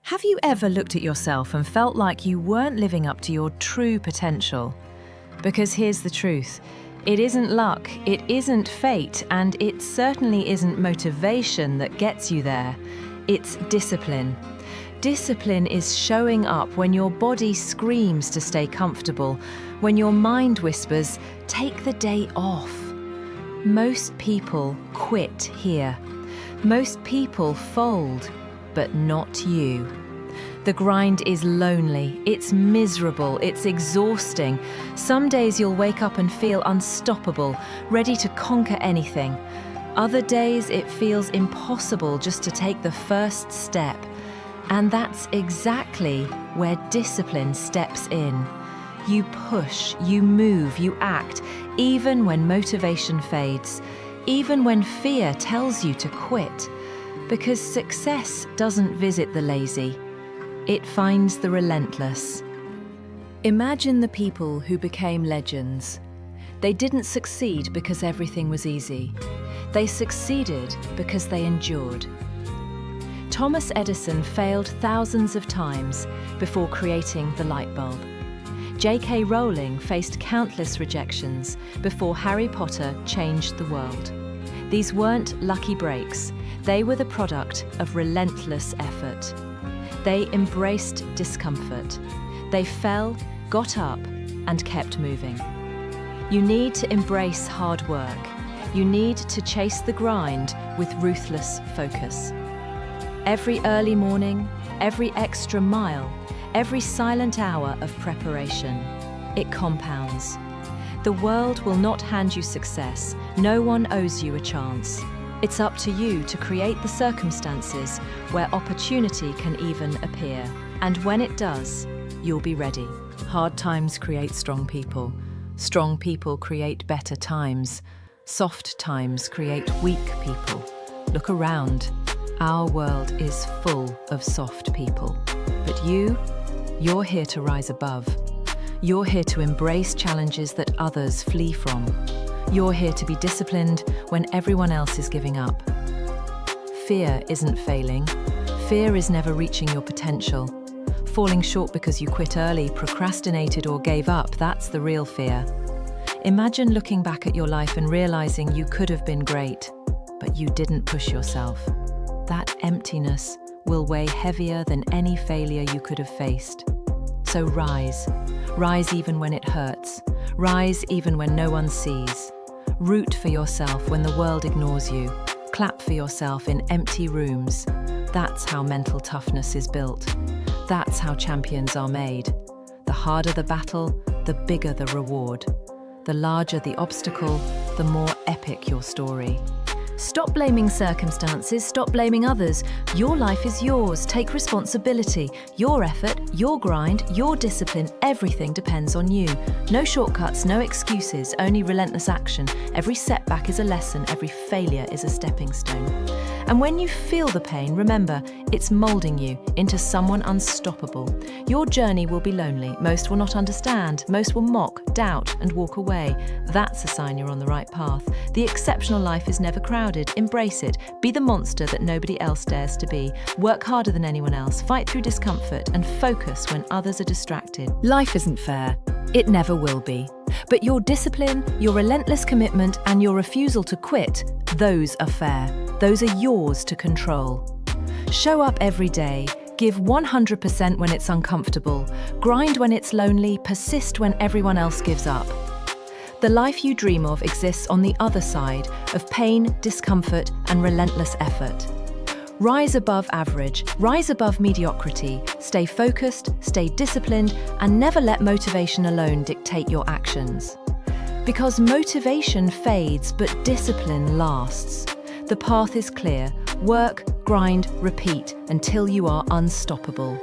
Have you ever looked at yourself and felt like you weren't living up to your true potential? Because here's the truth. It isn't luck, it isn't fate, and it certainly isn't motivation that gets you there. It's discipline. Discipline is showing up when your body screams to stay comfortable, when your mind whispers, "Take the day off." Most people quit here. Most people fold, but not you. The grind is lonely, it's miserable, it's exhausting. Some days you'll wake up and feel unstoppable, ready to conquer anything. Other days it feels impossible just to take the first step. And that's exactly where discipline steps in. You push, you move, you act, even when motivation fades, even when fear tells you to quit. Because success doesn't visit the lazy, it finds the relentless. Imagine the people who became legends. They didn't succeed because everything was easy. They succeeded because they endured. Thomas Edison failed thousands of times before creating the light bulb. J.K. Rowling faced countless rejections before Harry Potter changed the world. These weren't lucky breaks. They were the product of relentless effort. They embraced discomfort. They fell, got up, and kept moving. You need to embrace hard work. You need to chase the grind with ruthless focus. Every early morning, every extra mile, every silent hour of preparation, it compounds. The world will not hand you success. No one owes you a chance. It's up to you to create the circumstances where opportunity can even appear. And when it does, you'll be ready. Hard times create strong people. Strong people create better times. Soft times create weak people. Look around. Our world is full of soft people. But you're here to rise above. You're here to embrace challenges that others flee from. You're here to be disciplined when everyone else is giving up. Fear isn't failing. Fear is never reaching your potential. Falling short because you quit early, procrastinated, or gave up, that's the real fear. Imagine looking back at your life and realizing you could have been great, but you didn't push yourself. That emptiness will weigh heavier than any failure you could have faced. So rise. Rise even when it hurts. Rise even when no one sees. Root for yourself when the world ignores you. Clap for yourself in empty rooms. That's how mental toughness is built. That's how champions are made. The harder the battle, the bigger the reward. The larger the obstacle, the more epic your story. Stop blaming circumstances, stop blaming others. Your life is yours. Take responsibility. Your effort, your grind, your discipline, everything depends on you. No shortcuts, no excuses, only relentless action. Every setback is a lesson, every failure is a stepping stone. And when you feel the pain, remember, it's molding you into someone unstoppable. Your journey will be lonely. Most will not understand. Most will mock, doubt, and walk away. That's a sign you're on the right path. The exceptional life is never crowded. Embrace it. Be the monster that nobody else dares to be. Work harder than anyone else. Fight through discomfort and focus when others are distracted. Life isn't fair. It never will be. But your discipline, your relentless commitment, and your refusal to quit, those are fair. Those are yours to control. Show up every day. Give 100% when it's uncomfortable. Grind when it's lonely. Persist when everyone else gives up. The life you dream of exists on the other side of pain, discomfort, and relentless effort. Rise above average, rise above mediocrity, stay focused, stay disciplined, and never let motivation alone dictate your actions. Because motivation fades, but discipline lasts. The path is clear. Work, grind, repeat until you are unstoppable.